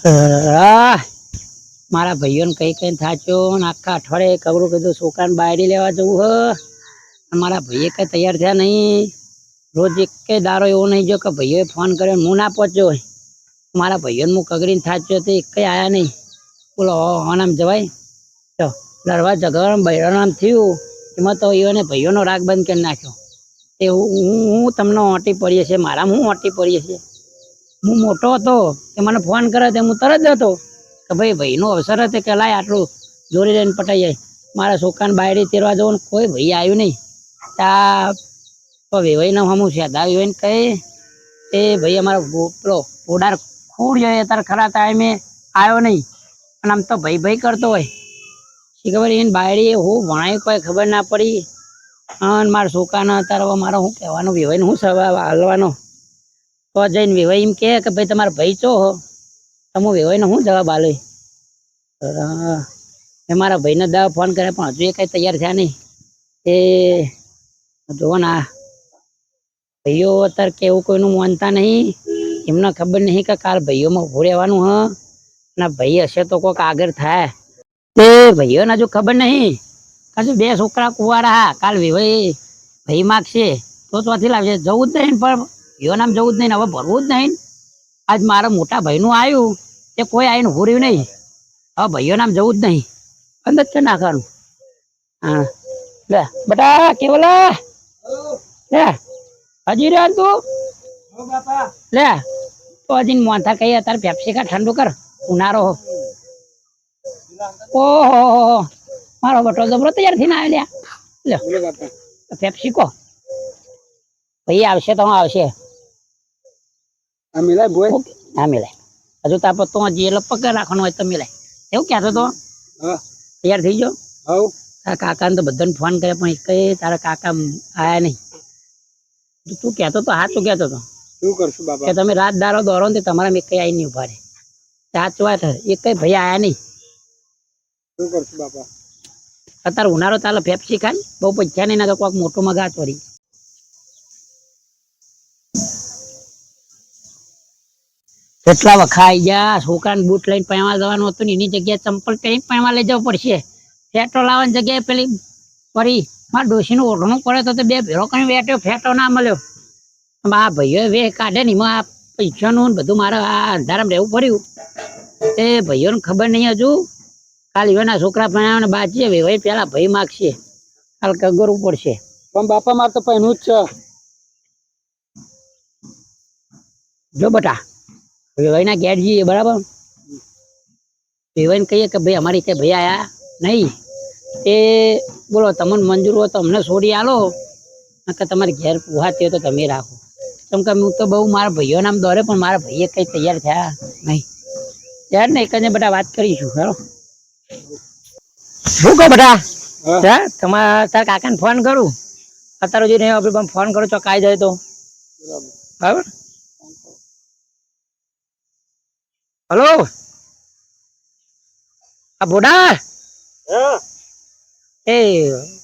મારા ભાઈઓને કઈ કઈ થાચ્યો ને આખા અઠવાડિયે કબરું કીધું છોકરાને બાયડી લેવા જવું હ મારા ભાઈએ કઈ તૈયાર થયા નહીં. રોજ એક કઈ દારો એવો નહીં જો કે ભાઈઓએ ફોન કર્યો હું ના પહોંચ્યો હોય. મારા ભાઈઓને હું કગરીને થાચ્યો તો એક કઈ આયા નહીં. બોલો આમ જવાય તો લડવા ઝઘડવાનું બૈરાનું આમ થયું એમાં તો એને ભાઈઓનો રાગ બંધ કરી નાખ્યો. એ હું તમને ઓટી પડીએ છે મારા હું ઓટી પડીએ છે. હું મોટો હતો કે મને ફોન કરે તે હું તરત હતો કે ભાઈ ભાઈનો અવસર હતો કે લાય આટલું જોડી લઈને પટાઈ જાય. મારા છોકરાને બાયડી તેરવા જવું કોઈ ભાઈ આવ્યું નહીં. ત્યાં તો વેવાઈના હમું છે દા વેવાઈને કહે એ ભાઈ અમારો પેલો ઓડાર ખૂડ જાય તારે ખરા ટાઈમે આવ્યો નહીં. અને આમ તો ભાઈ ભાઈ કરતો હોય શી ખબર એને બાયડી હું ભણાય કોઈ ખબર ના પડી. અને મારા છોકરાને અત્યારે મારો શું કહેવાનું વેવાઈને શું સવાલ હાલવાનો તો જઈને વેવાઈ એમ કે ભાઈ તમારા ભાઈ ચો હો તમે વેવાઈને શું જવાબ આલે. મેં મારા ભાઈને દવા ફોન કર્યા પણ હજુ એ કંઈ તૈયાર થયા નહીં. એ જુઓ ને ભાઈઓ અત્યારે કેવું કોઈનું માનતા નહીં. એમને ખબર નહીં કે કાલ ભાઈઓમાં ઉભું રહેવાનું હ અને ભાઈ હશે તો કોઈક આગળ થાય. તે ભાઈઓને હજુ ખબર નહીં હજુ બે છોકરા કુવારા હા કાલ વેવાઈ ભાઈ માગશે તો ચોથી લાવશે. જવું જ નહીં પણ ભાઈઓ નામ જવું જ નહીં હવે ભરવું જ નહીં. આજ મારા મોટા ભાઈનું આવ્યું તે કોઈ આવીને ઉભું રહ્યું નહીં. હવે ભાઈઓ નામ જવું જ નહીં અંદર છે નાખવાનું. હા લે બેટા કેવલા લે હજી રે તું લે તો હજી મોંથા કહીએ તારે પેપ્સી કા ઠંડુ કર ઉનાળો. ઓહો મારો બટો જબરો તૈયાર થઈને આવ્યો લે પેપ્સી કો ભાઈ આવશે તો આવશે. હા મિલાય હજુ તાપ તો હજી એટલે પગાર રાખવાનો હોય તો મિલાય એવું કહેતો તો તૈયાર થઈ ગયો. તારા કાકાને તો બધાને ફોન કરે પણ કઈ તારા કાકા આયા નહીં. તું કહેતો તો સાચું કહેતો તો શું કરશું બાબા કે તમે રાત દારો દોરો ને તમારા એક કઈ આવી નહીં ઉભા રહે. સાચું વાત એક કઈ ભાઈ આયા નહીં. શું કરશું બાપા અત્યારે ઉનાળો ચાલે પેપ્સી ખાય બહુ પૈસા નહીં ના તો કોઈક મોટું મગા ચોરી. કેટલા વખાઈ ગયા છોકરાને બૂટ લઈને પહેવા જવાનું હતું ને એની જગ્યાએ ચંપલ પહેરીને પહેવા લઈ જવું પડશે. ફેટો લાવવાની જગ્યાએ પેલી ફરી મારા ડોશીનું ઓઢણું પડે તો બે ભેળો કઈ વેટ્યો ફેટો ના મળ્યો. આ ભાઈઓ વે કાઢે ને એમાં પૈસાનું બધું મારે આ અંધારામાં રહેવું પડ્યું. એ ભાઈઓને ખબર નહીં હજુ કાલ એવાના છોકરા ભણાવવાને બાજી વેવાઈ પેલા ભાઈ માગશે કાલ કગરવું પડશે. પણ બાપા મારે તો પહેનું જ છે. જો બટા વેવાઈના ઘેર જઈએ બરાબર વેવાઈને કહીએ કે ભાઈ અમારી કઈ ભાઈ આયા નહીં. તે બોલો તમને મંજૂર હોય તો અમને છોડી આલો કે તમારે ઘેર પુહાતી હોય તો તમે રાખો. કેમ કે હું તો બહુ મારા ભાઈઓ નામ દોરે પણ મારા ભાઈએ કઈ તૈયાર થયા નહીં. યાર ને એક જ બધા વાત કરીશું હેલો શું કહો બધા તમારા તારા કાકાને ફોન કરું અત્યારે જો નહીં આપણે ફોન કરો ચોકાઈ જાય તો બરાબર. હલો આ બોડા એ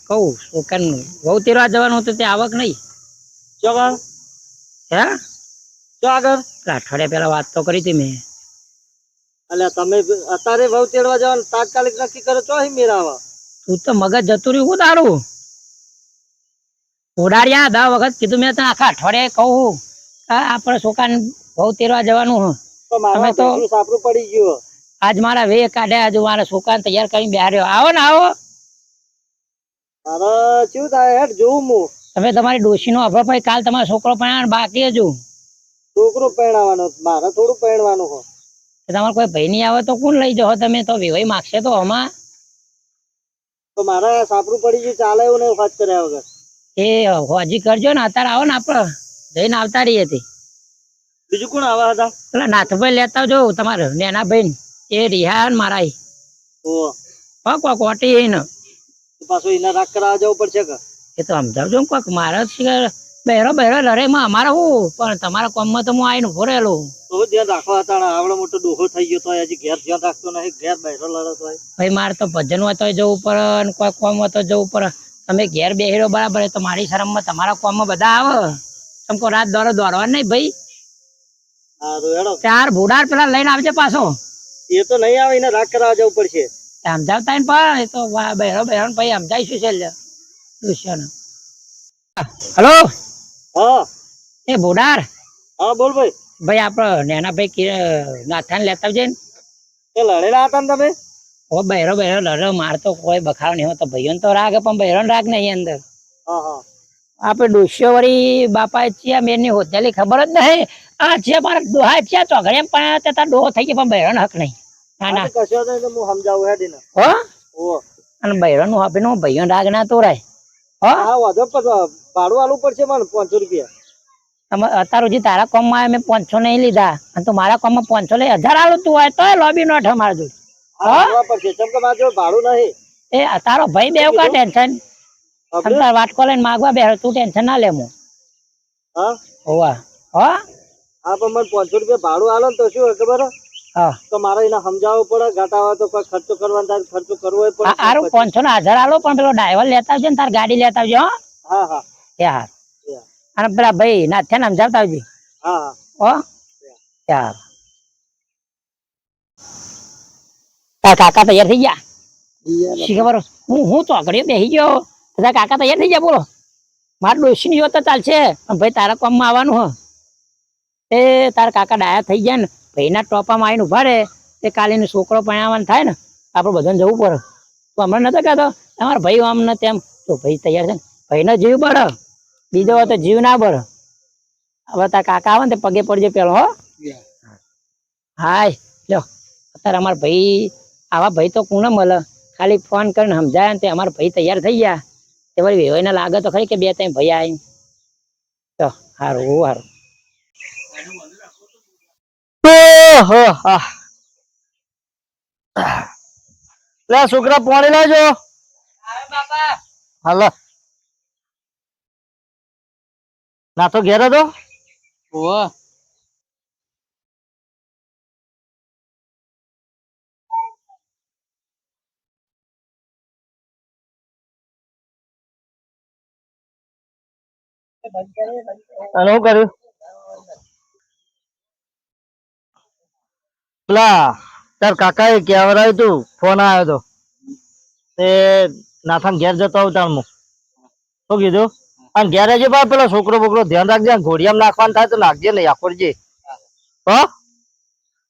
કઉ છોકરાને બહુ તેરવા જવાનું હતું તે આવક નહીં હે તો આગળ અઠવાડિયા પેલા વાત તો કરી હતી મેં. એટલે તમે અત્યારે બહુ તેડવા જવાનું તાત્કાલિક નક્કી કરો છો મેળાવા તું તો મગજ જતું રહ્યું તારું ઉડાડ્યા 10 વખત કીધું મેં તને આખા અઠવાડિયે કહું આપણે છોકરાને બહુ તેરવા જવાનું તમે તો સાપરું પડી ગયું. આજ મારા વે કાઢ્યા હજુ મારા છોકરાને તૈયાર કરીને બેહાર્યો. આવો ને આવો શું થાય જોઉં હું તમે તમારી ડોશીનો અભર ભાઈ કાલ તમારો છોકરો પરણાવવાનો બાકી હજુ છોકરો પરણાવવાનો મારે થોડું પરણવાનું હોય. તમારે કોઈ ભાઈ નહીં આવે તો કોણ લઈ જાઓ તમે તો વેવાઈ માગશે તો આમાં તો મારે સાપરું પડી ગયું ચાલે એવું નહીં વાત કર્યા વગર એ હજી કરજો ને અત્યારે આવો ને આપડે જઈને આવતા રહીએ હતી. બીજું કોણ આવા હતા પેલા નાથભાઈ લેતા આવજો તમારે નેના ભાઈ એ રિહાન મારા કોટી ને પાછું એના રાગ કરાવવા જવું પડશે કે એ તો સમજાવજો કોક મારા બહેરો લડે માં અમારે હું પણ તમારા કોમમાં તો હું આવીને ઉભો રહેલો ધ્યાન રાખવા હતા આવડો મોટો ડોહો થઈ ગયો તો હજી ઘેર ધ્યાન રાખતો નહીં ઘેર બહેરો લડતો હોય. ભાઈ મારે તો ભજન હોય તો જવું પડે કોઈ કોમ હોય તો જવું પડે. તમે ઘેર બેહેરો બરાબર તો મારી શરમમાં તમારા કોમમાં બધા આવે તમકો રાત દોડવા નહીં ભાઈ. ચાર ભૂડાર પેલા લઈને આવજે પાછો એ તો નહીં આવે, એને રાગ કરાવવા જવું પડશે. સમજાવતા ને પણ એ તો બહેરો બહેરો ભાઈ સમજાવીશું છે દુષ્યને. હલો હા એ બોડાર હા બોલ ભાઈ. ભાઈ આપડે નેના ભાઈ નાથાને લેતા આવજે ને. એ લડેલા હતા ને તમે? ઓ બહેરો બહેરો લડો મારતો કોઈ બખાવ નહીં હોતો. ભાઈઓને તો રાગ પણ બહેરો રાગ નહીં અંદર. હા હા આપડે ડોસ્યો વળી બાપા ચિયા મેરની હોતેલી ખબર જ નહીં. આ છે મારા ડોહા ચિયા ચોઘડે પણ તે તાર ડોહો થઈ ગયો પણ બહેરો હક નહીં. ના ના કશો નહીં તો હું સમજાવું હેડી ને. હો ઓ અને બહેરો નું આપીને ભાઈઓ રાગ ના તોરાય. હો હા વાંધો પણ ભાડું આલવું પડશે મને 500 રૂપિયા. અત્યાર સુધી તારા કોમમાં મેં 500 નહીં લીધા અને તું મારા કોમમાં 500 લઈ 1000 આલું તું હોય તો લોબી નો ઠ મારા જોડે. આલવા પડશે કેમ કે મારા જોડે ભાડું નહીં. એ તારો ભાઈ બેવ કા ટેન્શન તાર વાટકો લઈને માગવા બે તું ટેન્શન ના લે હું. હા હોવા હો હા પણ મને 500 રૂપિયા ભાડું આલો ને તો શું હોય ખબર હે? હા તો મારે એને સમજાવવું પડે, ગાતા હોય તો કોઈ ખર્ચો કરવાનો થાય, ખર્ચો કરવો પડે. હારું 500 ના 1000 આલો પણ પેલો ડ્રાઈવર લેતા આવજે ને તાર ગાડી લેતા આવજો. હા હા યાર અને પેલા ભાઈ નાથ્યા ને સમજાવતા આવજે. હા હા હો યાર તાર કાકા તૈયાર થઈ ગયા? શી ખબર હું ચોકડીઓ બેસી ગયો. બધા કાકા તૈયાર થઈ ગયા બોલો. મારે ડોશી ની તો ચાલશે પણ ભાઈ તારા કામમાં આવવાનું હ. એ તારા કાકા ડાયા થઈ ગયા ને ભાઈના ટોપામાં આવીને ઉભા રહે. તે કાલે છોકરો પરણાવવાનું થાય ને આપણે બધાને જવું પડે. તો હમણાં નતો કહેતો તમારા ભાઈ આમ ને તેમ તો ભાઈ તૈયાર છે ને ભાઈને જીવ બળે બીજો હોય તો જીવ ના બળે. હવે તારા કાકા આવે ને તે પગે પડજો પેલો. હો હાય લ્યો અત્યારે અમારા ભાઈ આવા ભાઈ તો કોને મળે. ખાલી ફોન કરીને સમજાય ને તે અમારા ભાઈ તૈયાર થઈ ગયા. તે વળી વેવાઈને લાગે તો ખરી કે 2-3 ભાઈ આવી તો સારું સારું. લે છોકરા પાણી લાવજો. હાલો ના તો ઘેર હતો. અને શું કર્યું? પેલા તાર કાકા એ કહેવરાયું તું, ફોન આવ્યો તો તે નાથાન ઘેર જતો આવું તાર શું કીધું? અને ઘેર જે બા પેલો છોકરો બોકરો ધ્યાન રાખજે. ઘોડિયામાં નાખવાનું થાય તો નાખજે નહીં આખોરજે. હો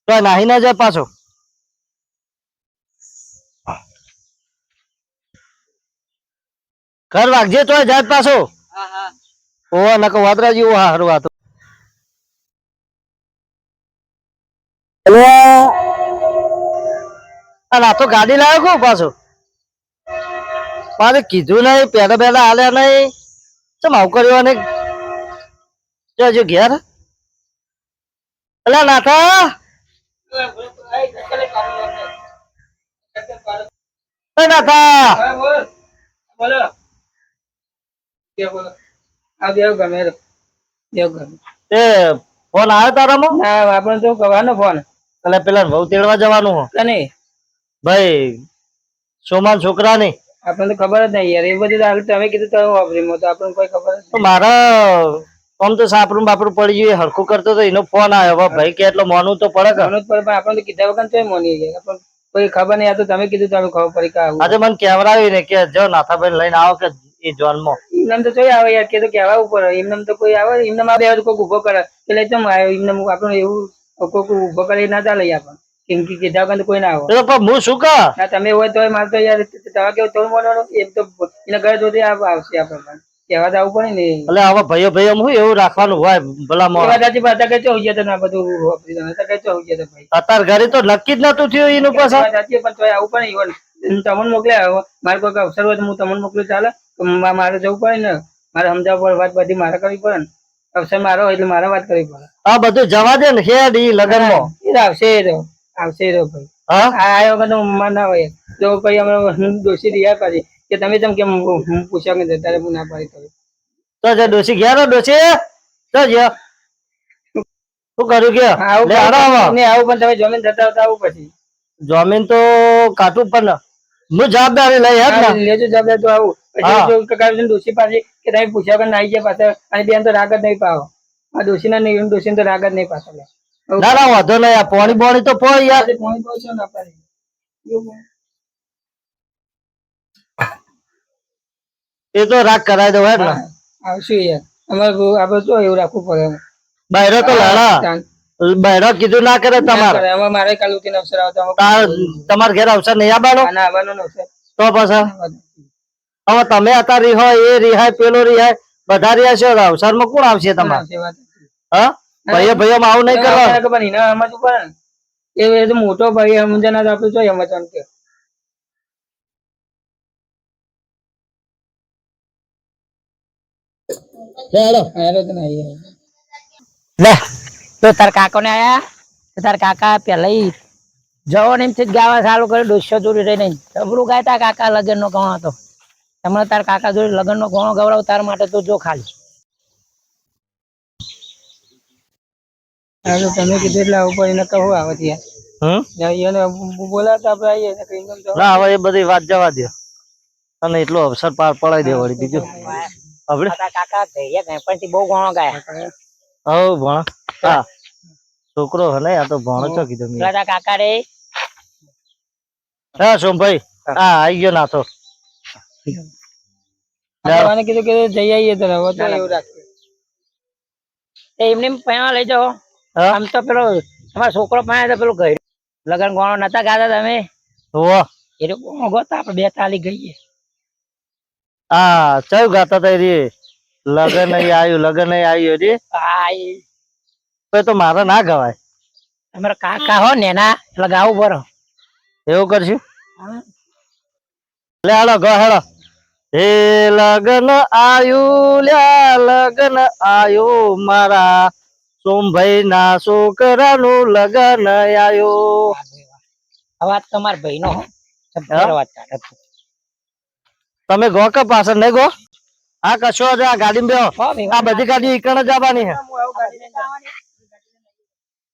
તો નાહી ના જાય પાછો. ઘર વાગજે તો જાય પાછો. ઓ નકો વાદરાજી ઓ હારું વાતો. આ તો ગાડી લાવ્યો કો પાછો? મારે કીધું નહીં પહેલા પહેલા હાલ્યા નહીં. ચમ આવું કર્યું? અને જો ઘેર અલા નાથા નાથા ફોન આવ્યો તારામાં? આપણે તો કવાનો ફોન એટલે પેલા વહુ તેડવા જવાનું હો ભાઈ સોમાન છોકરા ની. આપણને તો ખબર જ નહીં યાર. એ બધું તમે કીધું તો વાપરી તો આપણને કોઈ ખબર જ મારા આમ તો સાપરું બાપરું પડી ગયું હરખું કરતો તો એનો ફોન આવ્યો. ભાઈ કે એટલો મોનું તો પડે પણ આપણને તો કીધા વગર તો મોની ગયા. કોઈ ખબર નહીં. આ તો તમે કીધું તમે ખબર પડી કે આવું. આજે મને કહેવરાવી ને કે જો નાથાભાઈ લઈને આવો કે એ જોનમાં. એમને તો જોઈ આવે યાર કે તો કહેવા ઉપર એમને તો કોઈ આવે એમને માં બે કોઈ ઉભો કરે એટલે ચમ આવ્યો એમને આપણે એવું કોઈ ઉભો કરે ના ચાલે આપણને. કેમ કે કીધા વગર કોઈ ના આવે. હું શું કહું તમે હોય તો મારે તો યાર તમે કેવું તો મળવાનું એમ તો એના ઘરે જોતી આવશે આપણે કહેવા તો આવું પડે ને. એટલે હવે ભાઈઓ ભાઈઓ હું એવું રાખવાનું હોય ભલા કદાચ કઈ હોય તો બધું ભાઈ અત્યારે ઘરે તો નક્કી જ નતું થયું એનું પાછા. પણ તો આવું પડે તમને મોકલ્યા મારે કોઈ અવસર હોય તો હું તમને મોકલું ચાલે. મારે જવું પડે ને મારે સમજાવવું પડે વાત બધી મારે કરવી પડે ને. અવસર મારો હોય એટલે મારે વાત કરવી પડે. આ બધું જવા દે ને હેડ ઈ લગન માં એ આવશે ભાઈ. આ વખત મનમાં ના હોય તો પછી અમે દોષી રહ્યા પાછી કે તમે તેમ કેમ હું પૂછ્યા કે ત્યારે હું ના પાડી તો જે ડોસી ગયા ડોસી તો શું કર્યું કે આવું પણ તમે જમીન જતા હતા આવું પછી જમીન તો કાઢું પણ હું જવાબદારી લઈ લેજો જવાબદારી તો આવું પછી ડોસી પાછી કે તમે પૂછ્યા વગર નાઈ ગયા પાછા અને બેન તો રાગ જ નહીં પાવો. આ ડોસી ના નહીં ડોસી તો રાગ જ નહીં પાછો. ના ના વાંધો નહીં આ પાણી બોણી તો પો યાર પાણી પાછો ના પાડે એ તો રાગ કરાવી દો હેડ ને આવશું યાર અમારે આપણે તો એવું રાખવું પડે બહેરો તો લડા બહેરો કીધું ના કરે તમારે હવે મારે કાલ ઉઠીને અવસર આવતો તમારા ઘેર અવસર નહીં આવવાનો ના આવવાનો અવસર તો પછી હવે તમે અત્યારે રીહો એ રિહાય પેલો રિહાય બધા રહ્યા છે અવસરમાં કોણ આવશે તમારે હા ભાઈઓ ભાઈઓ આવું નહીં કરવા ખબર નહીં ના સમજવું પડે ને એ તો મોટો ભાઈ સમજના જ આપણે જોઈએ સમજવાનું કે હેલો તો નહીં લે તો તાર કાકો ને આયા તો તાર કાકા પેલા જવો ને એમથી જ ગાવા ચાલુ કર્યું દોસ્તો જોડી રહી નહીં જબરું ગાય તાર કાકા લગ્ન નો ગણો હતો તમને તાર કાકા જોડે લગ્ન નો ગણો ગવડાવ તાર માટે તો જો ખાલી હા તો તમે કીધું એટલે આવું પડીને કહું આવે ત્યાં બોલાતા આપણે આવીએ કઈ ના હવે એ બધી વાત જવા દો અને એટલો અવસર પાર પડાવી દે વળી બીજું આપણે તાર કાકા ગઈ ગણપતિ બહુ ગણો ગાયા હવ ભણ હા છોકરો હે ને આ તો ભણ છો કીધું મેં તાર કાકા રે હા સોમભાઈ હા આવી ગયો નાથો મને કીધું કે જઈ આવીએ તો હવે તો એવું રાખીએ એમને પહેલા લઈ જાઓ આમ તો પેલો તમારો છોકરો પાસે તો પેલું ગયું લગન ગણો નતા ગાતા તમે હોવ એ ગણો ગોતા આપણે બે તાલી ગઈએ હા ચયું ગાતા તા રે લગન નહીં આવ્યું લગન નહીં આવ્યું રે હા તો મારે ના ગવાય તમારા કાકા હો ને એના એટલે ગાવું બરો એવું કરશું લે હાલો ગો હેડો હે લગન આયુ લ્યા લગન આયુ મારા સોમભાઈ ના છોકરાનું લગન આયુ અવાજ તમારા ભાઈ નો અવાજ કાઢે તમે ગો કે પાછળ નહીં ગો હા કશો જ આ ગાડી બેહો આ બધી ગાડી ઈકણ જ આવવાની છે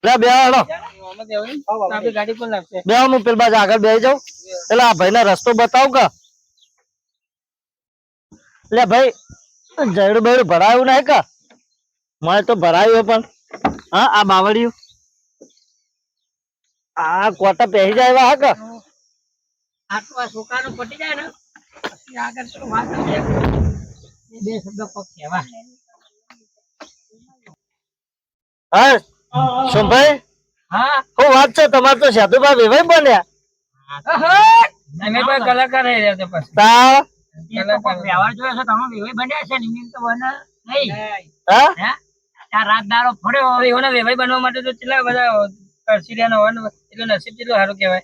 લે બે હેડો આપણી ગાડી પણ લાગશે બે હું પેલ બાજુ આગળ બેસી જાઉં એટલે આ ભાઈ ને રસ્તો બતાવું કે લે ભાઈ જયડું બેડું ભરાયું નહીં કે મને તો ભરાયું પણ હા આ બાવળિયું આ કોટા પહેરી જાય એવા હા કે આટલું આ છોકરાનું પટી જાય ને પછી આગળ તો વાત છે બે શબ્દ પગ કહેવા હા સોમભાઈ હા શું વાત છે તમારે તો સાધુભાઈ વેવાઈ બન્યા અમે પણ કલાકાર રહી રહ્યા છે પછી તા વ્યવહાર જોયો છે તમે વિવેક બન્યા છે ને એમ તો બને નહીં હા હે આ રાત દારો ફર્યો એઓના વેવાઈ બનવા માટે તો કેટલા બધા કરસીરિયાનો હોવાનું એટલું નસીબ કેટલું સારું કહેવાય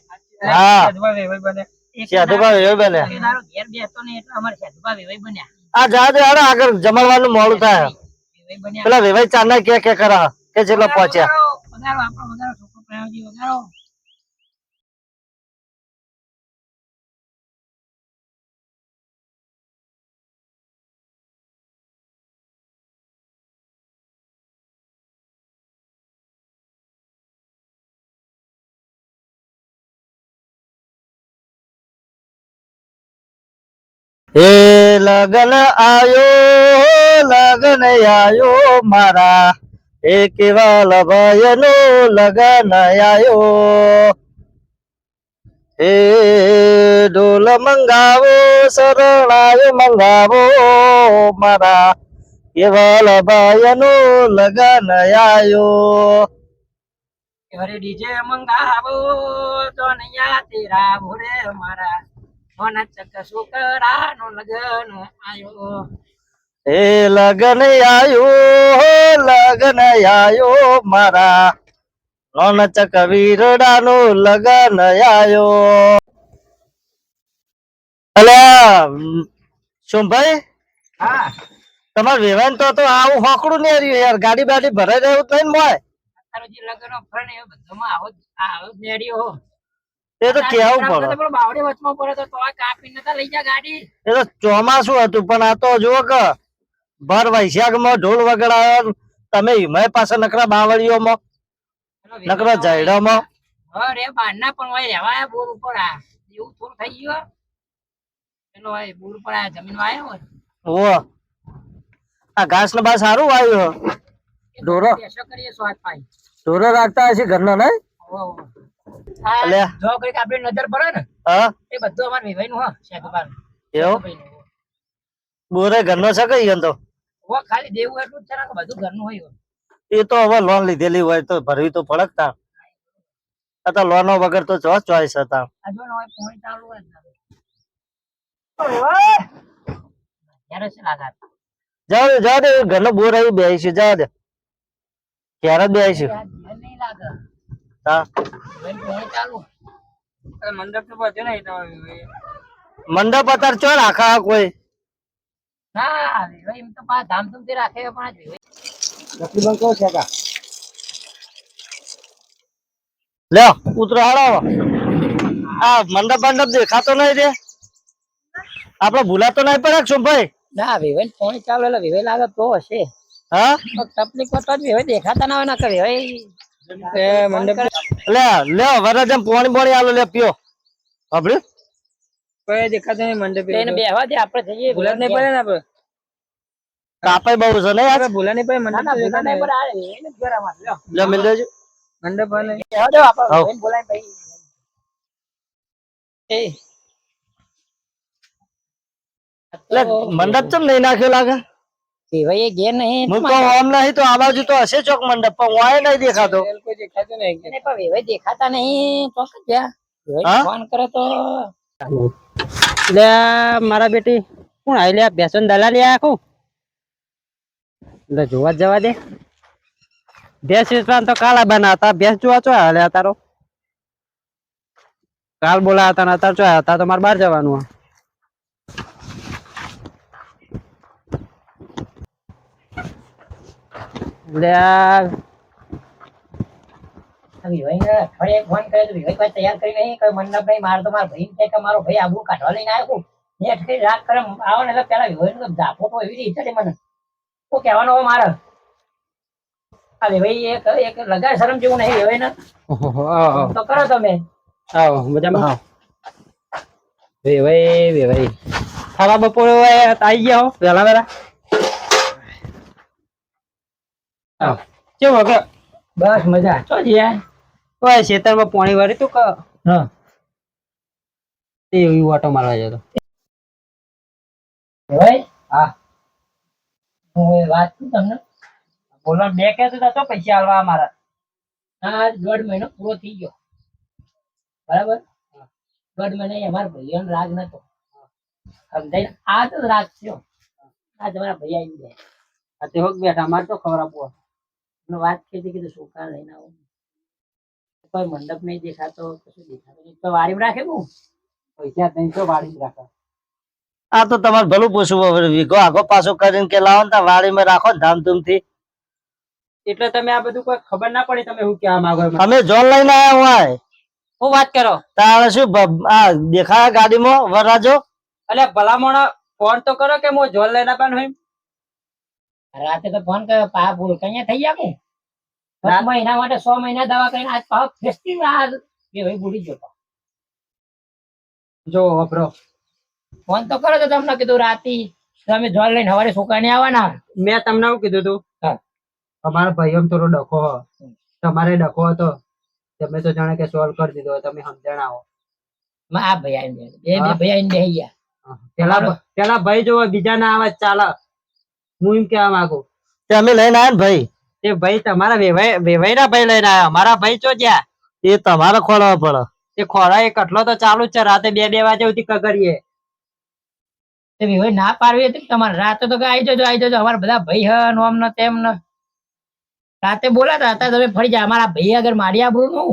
હા સાધુભા વેવાઈ બને સાધુભાઈ વેવાઈ બન્યા એ દારો ઘેર બેસતો નહીં એટલે અમારે સાધુભા વિવેક બન્યા આ જા દે હાલો આગળ જમણવાનું મોડું થાય વિવેક બન્યા પેલા વેવાઈ ચાંદા કે કરા કે જેટલો પહોંચ્યા વગાડો આપણો વગાડો છોકરો પ્રેમજી વગાડો હે લગન આયો મારા એ કેવા લભાઈ નો લગન આયો હે ઢોલ મંગાવો શરણાય મંગાવો મારા કેવા લભાઈ નો લગન આયો અરે ડીજે મંગાવો તો નૈયા તેરા ભોરે મારા મોના ચક છોકરા નો લગન આયો હે લગન આયો મારા નોન ચક વીરડા નું લગન આયો અલ્યા સોમભાઈ હા તમારે વેવાન તો આવું હોકડું નહીં રહ્યું યાર ગાડી બાડી ભરાઈ રહ્યું તો મોય તારો જે લગન ફરે એ બધામાં આવો જ નેડિયો હો એ તો કેવું પડે પેલો બાવડી વચમાં પડે તો તોય કાપી નતા લઈ જા ગાડી એ તો ચોમાસું હતું પણ આ તો જુઓ કે ભર વૈશાખમાં ઢોલ વગડાયો તમે હિમાય પાસે નકરા બાવળીઓમાં નકરા જયડામાં અરે બારના પણ હોય રેવાય બોર ઉપર આ એવું થોડું થઈ ગયું પેલો હોય બોર ઉપર આ જમીન વાયો હોય ઓ આ ઘાસ ને બા સારું વાયું ઢોરો બેસો કરીએ સ્વાદ પાઈ ચોરો રાખતા હશે ઘરનો નહીં અલ્યા. જો કઈક આપડી નજર પડે ને હા એ બધું અમારા વિભાઈ નું હા શેખબાનું. એવું બોરે ઘરનો છે કઈ તો ખાલી દેવું એટલું જ છે ને કે બધું ઘરનું હોય એવું. એ તો હવે લોન લીધેલી હોય તો ભરવી તો પડે જ તાર. આ તો લોનો વગર તો જો ચોઈસ હતા. આ જો ને હવે પોણી ચાલુ હોય ને હવે. ક્યારે છે લાગાત જાવ દે ઘરનો બોર આવી બેસી જવા દે ક્યારે જ બેસી નહીં લાગે હા હવે પોણી ચાલુ. મંડપ તો બધું નહીં તમારે મંડપ અત્યારે ચો રાખા કોઈ ના વિભાઈ એમ તો પા ધામધૂમ થી રાખે પણ આ વિભાઈ નકલી બંધ કહો છે લ્યો ઉતરો હાડો આ મંડપ મંડપ દેખાતો નહીં રે આપડે ભૂલાતો નહીં પડે શું ભાઈ ના વિભાઈ પોણી ચાલુ એટલે વિભાઈ લાગે તો હશે. હા તકલીફ તો જ વિભાઈ દેખાતા ના હોય ના કે વિભાઈ મંડપ લે વરા જેમ પોણી પોણી આલો લે પીઓ આપડે કોઈ દેખાતો નહીં મંડપ એને બેહવા દે આપણે જઈએ. ભૂલા નહીં પડે ને આપડે કાપાઈ બહુ છે ને યાર ભૂલા નહીં પડે ના ના મંડપ ભૂલા નહીં, પણ આ એને જ ઘર અમારે. લ્યો. લે મિલ દેજો મંડપ વાળા બેહવા દો આપણે હાઉ. વિભાઈને બોલાવીને ભાઈ. એ લે મંડપ ચમ નહીં નાખ્યો લાગે વિભાઈ એ ઘેર નહીં હું તો આમ નહીં તો આ બાજુ તો હશે ચોક મંડપ પણ વાય નહીં દેખાતો કોઈ દેખાતો નહીં એને પણ વિભાઈ દેખાતા નહીં તો કે ગયા વિભાઈ હા? ફોન કરે તો લે મારા બેટી કોણ આઈ લે બેસન દલાલી આખું એટલે જોવા જ જવા દે ભેંસ વેચવાના તો કાલા બનાવતા ભેંસ જોવા ચો હાલે તારો કાલ બોલાવતા ને અત્યારે ચો હતા તો મારે બહાર જવાનું લે વિભાઈને અઠવાડિયે ફોન કરે તો વિભાઈ કોઈ તૈયાર કરી નહીં કોઈ મંડપ નહીં. મારે તો મારા ભાઈ કહે કે મારો ભાઈ આબુ કાઢવા લઈને આવ્યો ને એટલી રાત કરે આવો ને એટલે પેલા વિભાઈ નો ઝાપો તો એવી રીતે છે મને તો કહેવાનો હવે મારે આ વિભાઈ એક લગાય શરમ જેવું નહીં વિભાઈ ને તો કરો તમે. આવો મજામાં ભાઈ ખાવા બપોરે આવી ગયા હો વેલા વેલા કેવું હવે બસ મજા ચો જીયા કોઈ ખેતરમાં પાણી વાળી તું હા એવી ઓટો મારવા જતો વિભાઈ હા હું એ વાત કરું તમને બોલો બે કહેતો હતો પૈસા આલવા મારા હા 1.5 મહિનો પૂરો થઈ ગયો બરાબર 1.5 મહિને અમારા ભાઈઓનો રાગ નતો સમજાય આ તો રાગ થયો આ તમારા ભાઈ આવી જાય આ તે હોક બેઠા મારે તો ખબર આપવો વાત કીધી કીધું છોકરા લઈને આવો કોઈ મંડપ નહીં દેખાતો કશું દેખાતું નહીં તો વાડીમાં રાખે બહુ પૈસા નહીં તો વાળી રાખો આ તો તમારે ભલું પૂછવું હવે વીઘો આગો પાછો કરીને કે લાવો ને વાડીમાં રાખો ધામધૂમ થી એટલે તમે આ બધું કોઈ ખબર ના પડી તમે શું કહેવા માંગો એમ? અમે જોન લઈને આયા હોય શું વાત કરો તારે શું આ દેખાયા ગાડીમાં વરરાજો એટલે ભલામણ ફોન તો કરો કે હું જોલ લઈને પણ હોય રાતે તો ફોન કર્યો પા ભૂલ કઈ થઈ ગયા મહિના માટે 100 મહિના દવા કરીને આજ પાછો ફેસ્ટિવલ આ એ ભાઈ ભૂલી ગયો જો વપરો ફોન તો કરો તો તમને કીધું રાતી તમે જોલ લઈને સવારે છોકરાને આવવાના મેં તમને શું કીધું તું હા. અમારા ભાઈઓ થોડો ડખો હો. તમારે ડખો હતો તમે તો જાણે કે સોલ્વ કરી દીધો તમે સમજણ આવો આ ભાઈ આવીને બે ભાઈ આવીને બેસી ગયા પેલા ભાઈ જો બીજા ના આવાજ ચાલે હું એમ કેવા માંગુ તે અમે લઈને આયા ને ભાઈ તે ભાઈ તમારા વેવાઈ ના ભાઈ લઈને આવ્યા મારા ભાઈ ચો જ્યાં એ તમારે ખોળવા પડે તે ખોરા એ કટલો તો ચાલુ જ છે રાતે 2 વાગે સુધી કગરીએ તે ભાઈ ના પાડવી હતી તમારે રાતે તો આવી જજો અમારા બધા ભાઈ હ નોમ ન તેમ ન રાતે બોલાતા હતા તમે ફરી જા અમારા ભાઈ આગળ મારી આબરૂ નું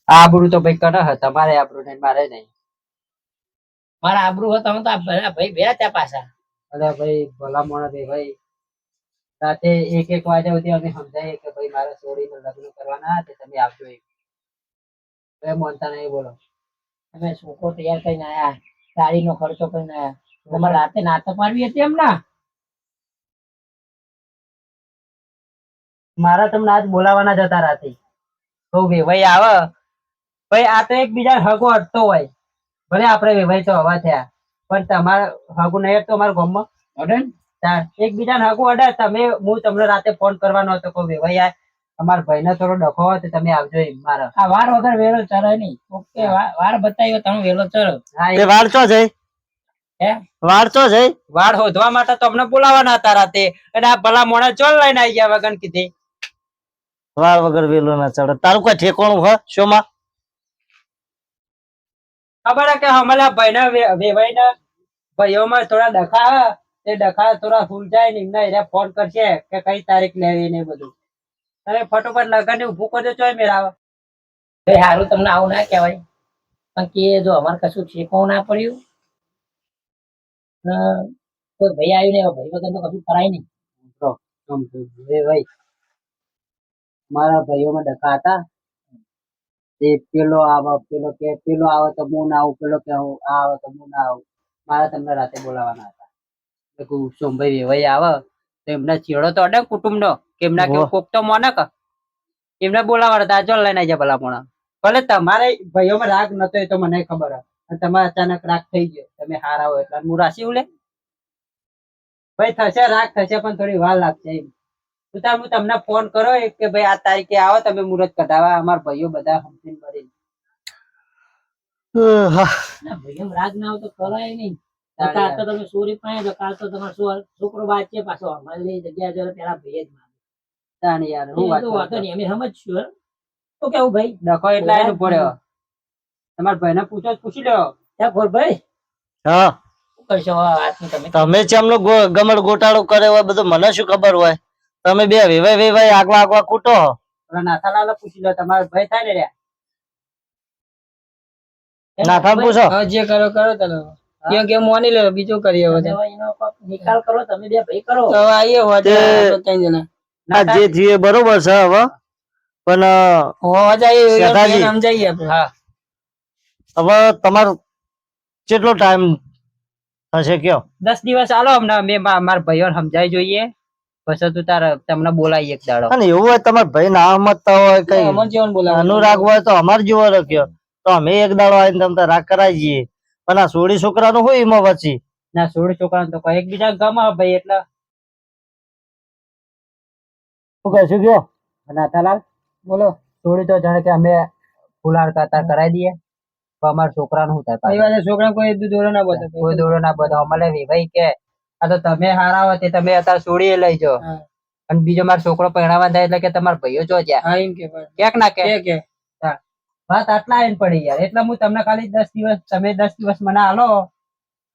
આબરૂ તો ભાઈ કરે હ તમારે આબરૂ નહીં મારે નહીં મારા આબરૂ હતા હું તો આ બધા ભાઈ બે ત્યાં પાછા અરે ભાઈ ભલા મોણા ભાઈ રાતે 1 વાગ્યા સુધી અમે સમજાઈએ કે ભાઈ મારે છોડીને લગ્ન કરવાના તે તમે આવજો એ માનતા નહીં બોલો તમે છોકરો તૈયાર કરીને આયા ગાડીનો ખર્ચો કરીને આયા તમારે રાતે નાતો પાડવી હતી એમ ના મારા તમને આજ બોલાવાના જ હતા રાતે તો વેવાઈ આવે ભાઈ આ તો એકબીજા હગો અડતો હોય ભલે આપણે વેવાઈ તો હવા થયા પણ તમારા હગું નહીં અડતો અમારા ગામમાં અડે ને? એકબીજા હગું અડે તમે હું તમને રાતે ફોન કરવાનો હતો કોઈ વેવાઈ તમારા ભાઈને થોડો ડખો હોય તો તમે આવજો એમ મારા. આ વાર વગર વેલો ચરે નહીં. ઓકે વાર બતાવ્યો તમે વેલો ચરો. હા તે વાળ ચો જઈ હે વાળ ચો જઈ વાળ હોધવા માટે તો અમને બોલાવાના હતા રાતે, અને આ ભલા મોણા ચોલ લઈને આવી ગયા વગર કીધી. વાળ વગર વેલો ના ચડે. તારું કોઈ ઠેકોણું હ શોમાં? ખબર હે કે અમારા ભાઈના વેવાઈના ભાઈઓમાં થોડા ડખા હે, તે ડખા થોડા ફૂલ જાય ને એમના એને ફોન કરશે કે કઈ તારીખ લેવી ને બધું. તમે ફટોફટ લગન ઉભું કરજો ચોય મેળાવા. ભાઈ હારું તમને આવું ના કહેવાય, પણ કે જો અમારે કશું ઠેકાણું ના પડ્યું ને કોઈ ભાઈ આવ્યું ને ભાઈ વગર તો કશું કરાય નહીં. વેવાઈ મારા ભાઈઓમાં ડખા હતા, તે પેલો આવે પેલો કે પેલો આવે તો હું ના આવું, પેલો કે હું આ આવે તો હું ના આવું. મારે તમને રાતે બોલાવાના હતા. મેં કીધું સોમભાઈ વેવાઈ આવે તો એમના ચેડો તો અડે કુટુંબનો કે એમના કે વાહ. કોક તો મોને કે એમને બોલાવાના હતા. જો લઈને આવી જા ભલા મોણા. ભલે તમારે ભાઈઓમાં રાગ નતો એ તો મને ખબર હે, અને તમારે અચાનક રાગ થઈ ગયો, તમે હારા હોય એટલે હું રાશી ઉલે ભાઈ થશે, રાગ થશે પણ થોડી વાર લાગશે એમ. તો તાર હું તમને ફોન કરો કે ભાઈ આ તારીખે આવો તમે મુહૂર્ત કઢાવા, અમારા ભાઈઓ બધા સમજીને ભરી. ના ભાઈ એમ રાગ ના આવે તો કરાય નહીં. કાલ તો તમે સોરી પાય તો કાલ તો તમારો છોકરો વાંચે પાછો અમારી જગ્યા જો પેલા ભાઈ જ મારે. તાણ યાર હું વાત એ તો વાંધો કરું. નહીં, અમે સમજશું હે. તો કેવું ભાઈ ડખો એટલે એનું પડ્યો. તમારા ભાઈને પૂછો તો પૂછી લો. ત્યાં ખોર ભાઈ હા શું કરશો આ વાતનું તમે? તમે ચેમનો ગમડ ગોટાળો કર્યો હોય બધું મને શું ખબર હોય? તમે બે વેવાય વેવાય આગવા આગવા કૂટો હો. ઓલા નાથાલાલ પૂછી લો, તમારા ભાઈ થાય ને રે. નાથા પૂછો. જે કરો કરો તમે કેમ કેમ મોની લો, બીજું કરીએ તમે એનો કોક નિકાલ કરો, તમે બે ભાઈ કરો. આવીએ તે- ત્રણ જણા આ જે થયું એ બરોબર છે હવે, પણ શેઠાજી, સમજાઈએ આપણે. હા હવે તમારો કેટલો ટાઈમ થશે કયો? 10 દિવસ આલો હમણાં મેં મારા ભાઈઓને સમજાવી જોઈએ, પછી તું તાર તમને બોલાવી એક દાડો. અને એવું હોય તમારા ભાઈ ના સમજતા હોય કઈ અનુરાગ હોય તો અમાર જેવો રાખ્યો તો અમે એક દાડો આવીને તમને રાગ કરાવી જઈએ, પણ આ સોળી છોકરાનું હોય એમાં વચ્ચે ના સોળ છોકરા તો કોઈ એકબીજા ગમે ભાઈ એટલે. શું કહેશું કયો? નાથાલાલ બોલો. સોળી તો જાણે કે અમે ફુલાર કાતાર કરાવી દઈએ, પણ અમારા છોકરાનું શું થાય પાછું? છોકરા કોઈ દોડો ના બધો, કોઈ દોડો ના બધો અમારે ભાઈ કે આ તો તમે હારા હોય તે તમે અત્યારે સોળી લઈ જાઓ, અને બીજો મારો છોકરો પહેણાવા જાય એટલે કે તમારા ભાઈઓ જો જ્યાં એમ કે ના કે હા. વાત આટલા આઈને પડી યાર, એટલે હું તમને ખાલી 10 દિવસ, તમે 10 દિવસ મને આલો,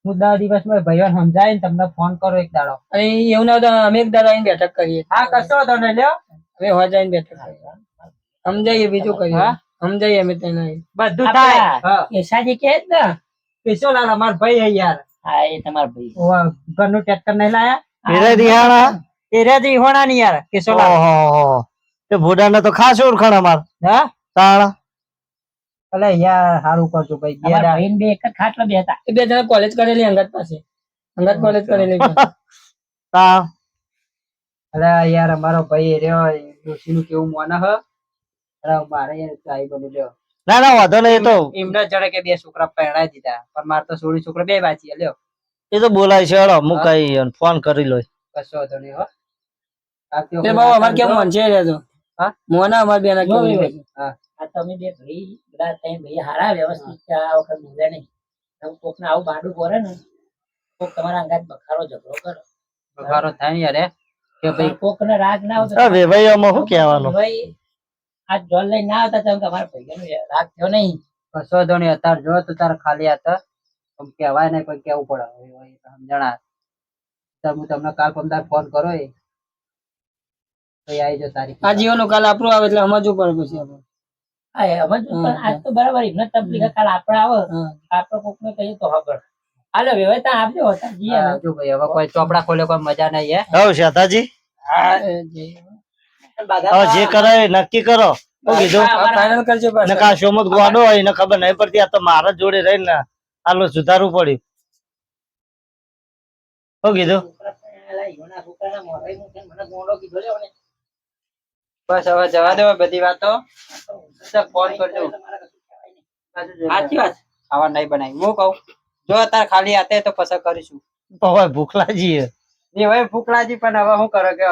હું 10 દિવસ માં ભાઈઓને સમજાવીને તમને ફોન કરો એક દાડો. એવું ના હોય અમે એક દાડો આવીને બેઠક કરીએ. હા કશો વાંધો નહીં, લ્યો હવે હો જઈને બેઠક કરીએ, સમજાઈએ બીજું કરીએ, સમજાઈએ અમે તેને બધું થાય. હા કેસાજી કે જ ને? કેશો લાલ અમાર ભાઈ હે યાર. હા એ તમારા ભાઈ. ઓવા ઘરનું ટ્રેક્ટર નહીં લાયા પેરે દિહાણા એ રે દી હોણા ની યાર કેશો લાલ. ઓહો, તે ભોડાને તો ખાસ ઓળખાણ અમાર હા તાણ. અલે યાર હારું કરજો ભાઈ. અમારા ભાઈને બે એક જ ખાટલા બેઠા. એ બે જણા કોલેજ કરેલી અંગત પાસે, અંગત કોલેજ કરેલી તાણ. અરે યાર અમારો ભાઈ રહ્યો ડોશી નું કેવું મોને હ. અરે મારે યાર ચાઈ બની લ્યો. ના ના વાંધો નહીં, એ તો એમને જડે કે બે છોકરા પહેણાઈ દીધા, પણ મારે તો સોળી છોકરા બે બાચી લ્યો. એ તો બોલાય છે, હેડો મુકાઈ ફોન કરી લો. કશો વાંધો નહીં હો. એ બાબા અમાર કેમ મન છે રેજો. હા મોના અમાર બેના જો કેવું ભાઈ. હા આ તમે બે ભાઈ બધા ત્રણ ભાઈ હારા વ્યવસ્થિત છે, આ વખત બોલે નહીં. તમે કોકને આવું બાંડું કરે ને કોક તમારા અંગાત બખારો ઝઘડો કરો. બગારો થાય ને યાર હે. કે ભાઈ કોકને રાગ ના આવતો આ વેવાઈઓમાં શું કહેવાનું? ભાઈ આ જોલ લઈને ના આવતા તમે તમારા ભાઈઓનો રાગ થયો નહીં. કશો વાંધો નહીં, અત્યારે જો તો તારે ખાલી હતા કહેવાય નહીં પણ કેવું પડે સમજણા. હું તમને કાલ પમદાર ફોન કરો એ આવી જાવ તારીખ. આ જીવનનું કાલ આપણું આવે એટલે સમજવું પડે પછી આપણે. હા એ સમજ પણ આજ તો બરાબર એમને તકલીફ કાલ આપણે આવે આપણે કોકને કહીએ તો ખબર. હાલો વેવાય ત્યાં આપજો હતા જીએ હા, જો ભાઈ હવે કોઈ ચોપડા ખોલે કોઈ મજા નહીં હે. હવ શેઠાજી, હવે જે કરે એ નક્કી કરો. શું કીધું? ફાઇનલ કરજો બસ. ને કા શોમત ગોડો હોય એને ખબર નહીં પડતી, આ તો મારા જોડે રહીને આલો સુધારવું પડ્યું. શું કીધું? બસ હવે જવા દો બધી વાતો, ફોન કરજો. સાચી વાત, ખાવા નહીં બનાવી હું કહું. જો અત્યારે ખાલી આતે તો પસંદ કરીશું. હવે ભૂખ લાગી છે. એ હવે ભૂખલાજી પણ હવે શું કરો કે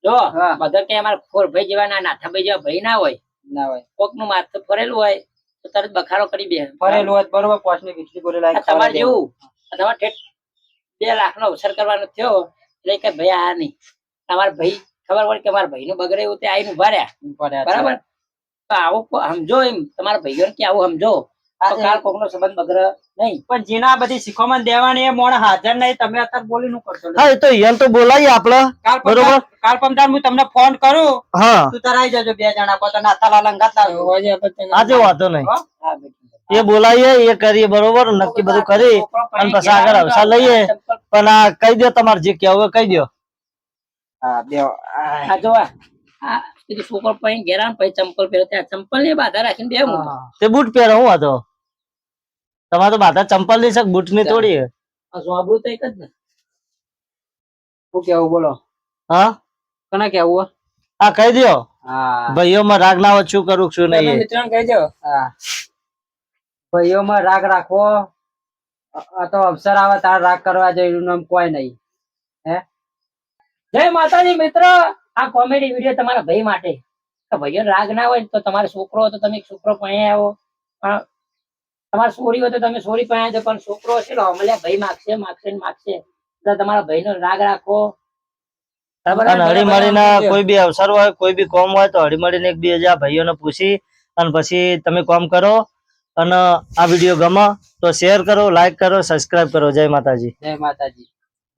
જો હા. બધા કે અમારા ખોર ભાઈ જેવા ના નાથાભાઈ જેવા ભાઈ ના હોય. ના હોય કોક નું માથું ફરેલું હોય તો તરત બખાડો કરી દે. ફરેલું હોય તો બરોબર પોચની વીજળી બોલે આ તમારે જેવું તમારે ઠેઠ 2 લાખ નો અવસર કરવાનો થયો એટલે કે ભાઈ આ નહીં તમારા ભાઈ ખબર પડે કે મારા ભાઈ નું બગડે એવું તે આવીને ઉભા રહ્યા બરાબર. તો આવું સમજો એમ તમારા ભાઈઓને કે આવું સમજો તો કાલ કોક નો સંબંધ બગડે નહીં. પણ જેના બધી શીખવામાં દેવાની એ મોણ હાજર નહીં તમે અત્યારે બોલી નું કરશો હા એ તો ઈયન તો બોલાવીએ આપડે બરોબર. કાલ પમદાર હું તમને ફોન કરું હા તું તાર આવી જજો 2 જણા તો નાથાલાલ અંગાત લાવજો આજે વાંધો નહીં હા બેટી. એ બોલાવીએ એ કરીએ બરોબર નક્કી બધું કરી અને પછી આગળ અવસર લઈએ. પણ આ કહી દો તમારે જે કહેવું હોય કહી દો. આ જો આ કીધું છોકરો પછી ઘેર આવે પછી ચંપલ પહેરે ત્યાં ચંપલ ની બાધા રાખીને બે મૂકો. તે બૂટ પહેરો હું હતો તમારે તો બાધા ચંપલ ની છે બૂટ ની તોડી આ સોબરું તો એક જ ને. શું કેવું બોલો હા કોને કેવું હા કહી દો હા ભાઈઓમાં રાગ ના હોય શું કરું શું નહીં. મિત્રોને કહેજો હા ભાઈઓમાં રાગ રાખવો આ તો અવસર આવે તાર રાગ કરવા જેવું નામ કોઈ નહીં હે જય માતાજી મિત્ર. આ કોમેડી વિડીયો તમારા ભાઈ માટે. તો ભાઈઓ રાગ ના હોય તો તમારો છોકરો હોય તો તમે છોકરો પાસે આવો. પણ તમારે સોરી હોય તો તમે સોરી પાસે આવજો. પણ છોકરો છે ને અમલ્યા ભાઈ માગશે માગશે ને માગશે એટલે તમારા ભાઈનો રાગ રાખો. અને હળી મળીને કોઈ બી અવસર હોય કોઈ બી કોમ હોય તો હળી મળીને એક બીજા ભાઈઓને પૂછી અને પછી તમે કોમ કરો. અને આ વિડીયો ગમે તો શેર કરો લાઈક કરો સબસ્ક્રાઇબ કરો. જય માતાજી. જય માતાજી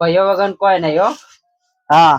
ભાઈઓ વગર કોઈ નહીં હો હા